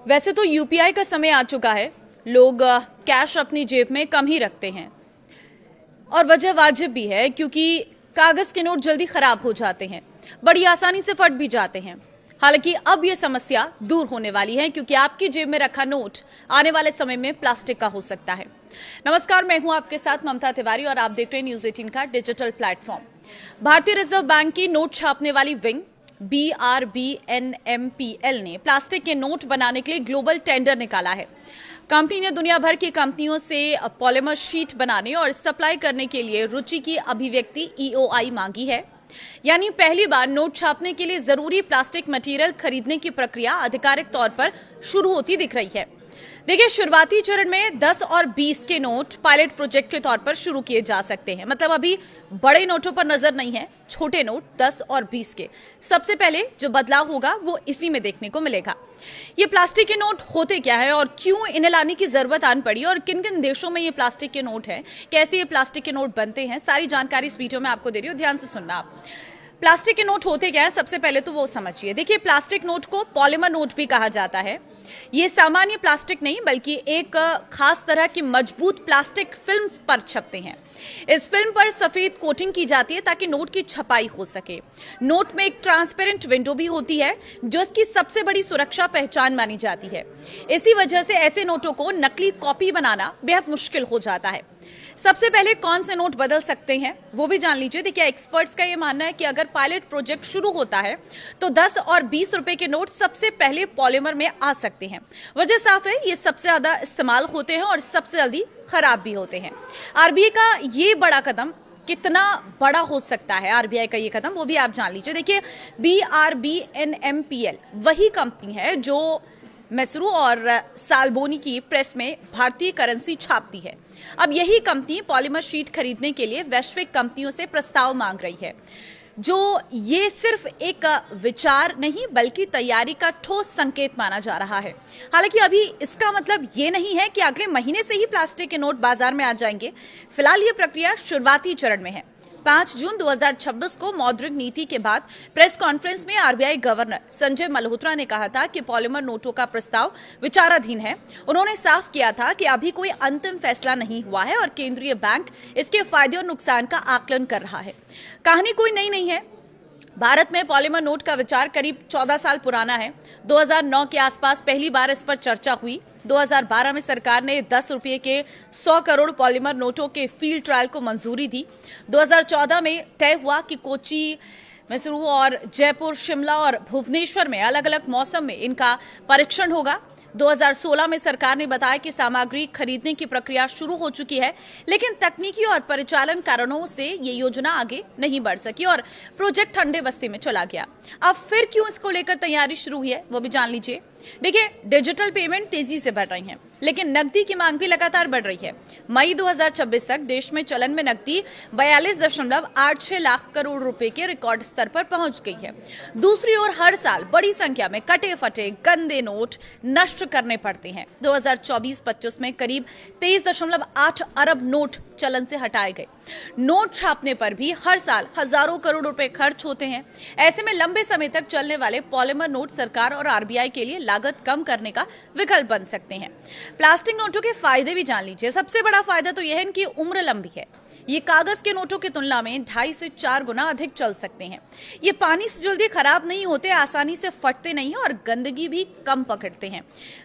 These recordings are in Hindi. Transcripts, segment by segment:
वैसे तो यूपीआई का समय आ चुका है। लोग कैश अपनी जेब में कम ही रखते हैं और वजह वाजिब भी है, क्योंकि कागज के नोट जल्दी खराब हो जाते हैं, बड़ी आसानी से फट भी जाते हैं। हालांकि अब यह समस्या दूर होने वाली है, क्योंकि आपकी जेब में रखा नोट आने वाले समय में प्लास्टिक का हो सकता है। नमस्कार, मैं हूं आपके साथ ममता तिवारी और आप देख रहे हैं न्यूज 18 का डिजिटल प्लेटफॉर्म। भारतीय रिजर्व बैंक की नोट छापने वाली विंग BRBNMPL ने प्लास्टिक के नोट बनाने के लिए ग्लोबल टेंडर निकाला है। कंपनी ने दुनिया भर की कंपनियों से पॉलीमर शीट बनाने और सप्लाई करने के लिए रुचि की अभिव्यक्ति EOI मांगी है। यानी पहली बार नोट छापने के लिए जरूरी प्लास्टिक मटेरियल खरीदने की प्रक्रिया आधिकारिक तौर पर शुरू होती दिख रही है। देखिए, शुरुआती चरण में 10 और 20 के नोट पायलट प्रोजेक्ट के तौर पर शुरू किए जा सकते हैं। मतलब अभी बड़े नोटों पर नजर नहीं है, छोटे नोट 10 और 20 के सबसे पहले जो बदलाव होगा वो इसी में देखने को मिलेगा। ये प्लास्टिक के नोट होते क्या है और क्यों इन्हें लाने की जरूरत आन पड़ी और किन किन देशों में ये प्लास्टिक के नोट हैं, कैसे ये प्लास्टिक के नोट बनते हैं, सारी जानकारी इस वीडियो में आपको दे रही हूँ। ध्यान से सुनना आप। प्लास्टिक के नोट होते क्या है, सबसे पहले तो वो समझिए। देखिए, प्लास्टिक नोट को पॉलीमर नोट भी कहा जाता है। ये सामान्य प्लास्टिक नहीं बल्कि एक खास तरह की मजबूत प्लास्टिक फिल्म पर छपते हैं। इस फिल्म पर सफेद कोटिंग की जाती है ताकि नोट की छपाई हो सके। नोट में एक ट्रांसपेरेंट विंडो भी होती है जो इसकी सबसे बड़ी सुरक्षा पहचान मानी जाती है। इसी वजह से ऐसे नोटों को नकली कॉपी बनाना बेहद मुश्किल हो जाता है। सबसे पहले कौन से नोट बदल सकते हैं वो भी जान लीजिए। देखिए, एक्सपर्ट्स का ये मानना है कि अगर पायलट प्रोजेक्ट शुरू होता है तो 10 और 20 रुपए के नोट सबसे पहले पॉलीमर में आ सकते हैं। वजह साफ है, ये सबसे ज्यादा इस्तेमाल होते हैं और सबसे जल्दी खराब भी होते हैं। आरबीआई का ये बड़ा कदम कितना बड़ा हो सकता है, आरबीआई का ये कदम, वो भी आप जान लीजिए। देखिए, BRBNMPL वही कंपनी है जो मैसरू और साल्बोनी की प्रेस में भारतीय करेंसी छापती है। अब यही कंपनी पॉलीमर शीट खरीदने के लिए वैश्विक कंपनियों से प्रस्ताव मांग रही है। जो ये सिर्फ एक विचार नहीं बल्कि तैयारी का ठोस संकेत माना जा रहा है। हालांकि अभी इसका मतलब ये नहीं है कि अगले महीने से ही प्लास्टिक के नोट बाजार में आ जाएंगे। फिलहाल ये प्रक्रिया शुरुआती चरण में है। 5 जून 2026 को मौद्रिक नीति के बाद प्रेस कॉन्फ्रेंस में आरबीआई गवर्नर संजय मल्होत्रा ने कहा था कि पॉलीमर नोटों का प्रस्ताव विचाराधीन है। उन्होंने साफ किया था कि अभी कोई अंतिम फैसला नहीं हुआ है और केंद्रीय बैंक इसके फायदे और नुकसान का आकलन कर रहा है। कहानी कोई नई नहीं है। भारत में पॉलीमर नोट का विचार करीब 14 साल पुराना है। 2009 के आसपास पहली बार इस पर चर्चा हुई। 2012 में सरकार ने 10 रुपये के 100 करोड़ पॉलीमर नोटों के फील्ड ट्रायल को मंजूरी दी। 2014 में तय हुआ कि कोची, मैसूरू और जयपुर, शिमला और भुवनेश्वर में अलग अलग मौसम में इनका परीक्षण होगा। 2016 में सरकार ने बताया कि सामग्री खरीदने की प्रक्रिया शुरू हो चुकी है, लेकिन तकनीकी और परिचालन कारणों से ये योजना आगे नहीं बढ़ सकी और प्रोजेक्ट ठंडे बस्ती में चला गया। अब फिर क्यों इसको लेकर तैयारी शुरू हुई है वो भी जान लीजिए। देखिए, डिजिटल पेमेंट तेजी से बढ़ रही है, लेकिन नकदी की मांग भी लगातार बढ़ रही है। मई 2026 तक देश में चलन में नकदी 42.86 लाख करोड़ रुपए के रिकॉर्ड स्तर पर पहुंच गई है। दूसरी ओर हर साल बड़ी संख्या में कटे फटे गंदे नोट नष्ट करने पड़ते हैं। 2024-25 में करीब 23.8 अरब नोट चलन से हटाए गए। नोट छापने पर भी हर साल हजारों करोड़ रुपए खर्च होते हैं। ऐसे में लंबे समय तक चलने वाले पॉलीमर नोट सरकार और आरबीआई के लिए लागत कम करने का विकल्प बन सकते हैं। प्लास्टिक नोटों के फायदे भी जान लीजिए। सबसे बड़ा फायदा तो यह है इनकी उम्र लंबी है। ये कागज के नोटों की तुलना में 2.5 से 4 गुना अधिक चल सकते हैं। ये पानी से जल्दी खराब नहीं होते, आसानी से फटते नहीं और गंदगी भी कम पकड़ते हैं।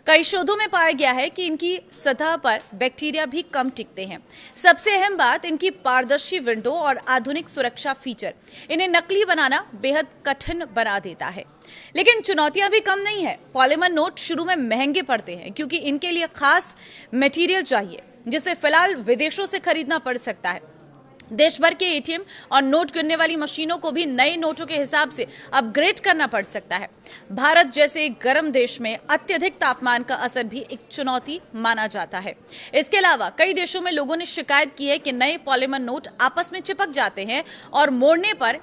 कई शोधों में पाया गया है कि इनकी सतह पर बैक्टीरिया भी कम टिकते हैं। सबसे अहम बात इनकी पारदर्शी विंडो और आधुनिक सुरक्षा फीचर इन्हें नकली बनाना बेहद कठिन बना देता है। लेकिन चुनौतियां भी कम नहीं है। पॉलीमर नोट शुरू में महंगे पड़ते हैं क्योंकि इनके लिए खास मटेरियल चाहिए, जिसे फिलहाल विदेशों से खरीदना पड़ सकता है। देश भर के एटीएम और नोट गिनने वाली मशीनों को भी नए नोटों के हिसाब से अपग्रेड करना पड़ सकता है। भारत जैसे गर्म देश में अत्यधिक तापमान का असर भी एक चुनौती माना जाता है। इसके अलावा कई देशों में लोगों ने शिकायत की है कि नए पॉलीमर नोट आपस में चिपक जाते हैं और मोड़ने पर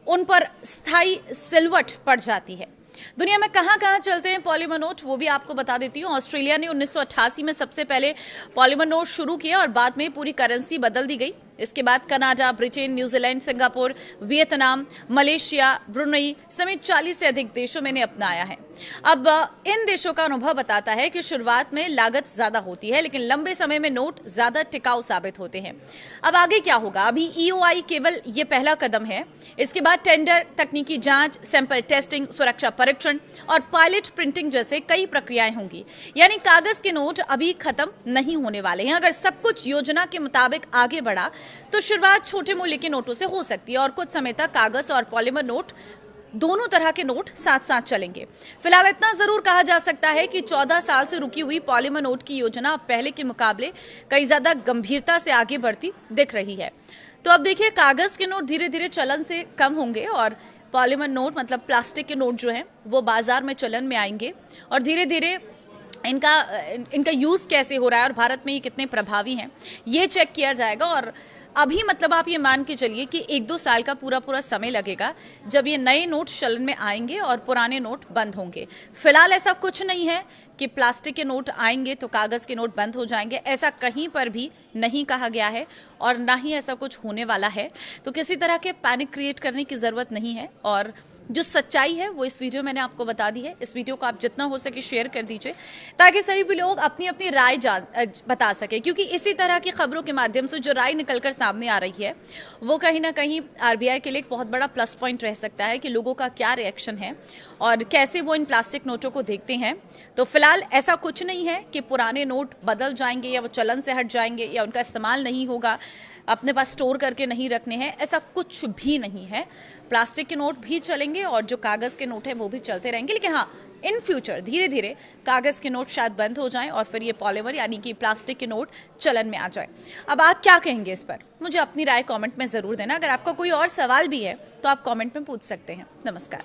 उन पर स्थायी सिलवट पड़ जाती है। दुनिया में कहां कहां चलते हैं पॉलीमर नोट वो भी आपको बता देती हूं। ऑस्ट्रेलिया ने 1988 में सबसे पहले पॉलीमर नोट शुरू किए और बाद में पूरी करेंसी बदल दी गई। इसके बाद Canada, Britain, New Zealand, Singapore, Vietnam, Malaysia, Brunei समेत 40 से अधिक देशों में अपनाया है। अब इन देशों का अनुभव बताता है कि शुरुआत में लागत ज्यादा होती है, लेकिन लंबे समय में नोट ज्यादा टिकाऊ साबित होते हैं। अब आगे क्या होगा? अभी ईओआई केवल ये पहला कदम है। इसके बाद टेंडर, तकनीकी जांच, सैंपल टेस्टिंग, सुरक्षा परीक्षण और पायलट प्रिंटिंग जैसे कई प्रक्रियाएं होंगी। यानी कागज के नोट अभी खत्म नहीं होने वाले हैं। अगर सब कुछ योजना के मुताबिक आगे बढ़ा तो शुरुआत छोटे मूल्य के नोटों से हो सकती है और कुछ समय तक कागज और पॉलीमर नोट, दोनों तरह के नोट साथ साथ चलेंगे। फिलहाल इतना जरूर कहा जा सकता है कि 14 साल से रुकी हुई पॉलीमर नोट की योजना अब पहले के मुकाबले कई ज्यादा गंभीरता से आगे बढ़ती दिख रही है। तो अब देखिए, कागज के नोट धीरे धीरे चलन से कम होंगे और पॉलीमर नोट मतलब प्लास्टिक के नोट जो हैं वो बाजार में चलन में आएंगे और धीरे धीरे इनका यूज कैसे हो रहा है और भारत में ये कितने प्रभावी हैं ये चेक किया जाएगा। और अभी मतलब आप ये मान के चलिए कि 1-2 साल का पूरा समय लगेगा जब ये नए नोट चलन में आएंगे और पुराने नोट बंद होंगे। फिलहाल ऐसा कुछ नहीं है कि प्लास्टिक के नोट आएंगे तो कागज के नोट बंद हो जाएंगे, ऐसा कहीं पर भी नहीं कहा गया है और ना ही ऐसा कुछ होने वाला है। तो किसी तरह के पैनिक क्रिएट करने की जरूरत नहीं है और जो सच्चाई है वो इस वीडियो मैंने आपको बता दी है। इस वीडियो को आप जितना हो सके शेयर कर दीजिए ताकि सभी भी लोग अपनी अपनी राय बता सके, क्योंकि इसी तरह की खबरों के माध्यम से जो राय निकलकर सामने आ रही है वो कहीं ना कहीं आरबीआई के लिए एक बहुत बड़ा प्लस पॉइंट रह सकता है कि लोगों का क्या रिएक्शन है और कैसे वो इन प्लास्टिक नोटों को देखते हैं। तो फिलहाल ऐसा कुछ नहीं है कि पुराने नोट बदल जाएंगे या वो चलन से हट जाएंगे या उनका इस्तेमाल नहीं होगा, अपने पास स्टोर करके नहीं रखने हैं, ऐसा कुछ भी नहीं है। प्लास्टिक के नोट भी चलेंगे और जो कागज के नोट है वो भी चलते रहेंगे, लेकिन हाँ, इन फ्यूचर धीरे धीरे कागज के नोट शायद बंद हो जाएं और फिर ये पॉलीमर यानी कि प्लास्टिक के नोट चलन में आ जाए। अब आप क्या कहेंगे इस पर? मुझे अपनी राय कमेंट में जरूर देना। अगर आपका कोई और सवाल भी है तो आप कमेंट में पूछ सकते हैं। नमस्कार।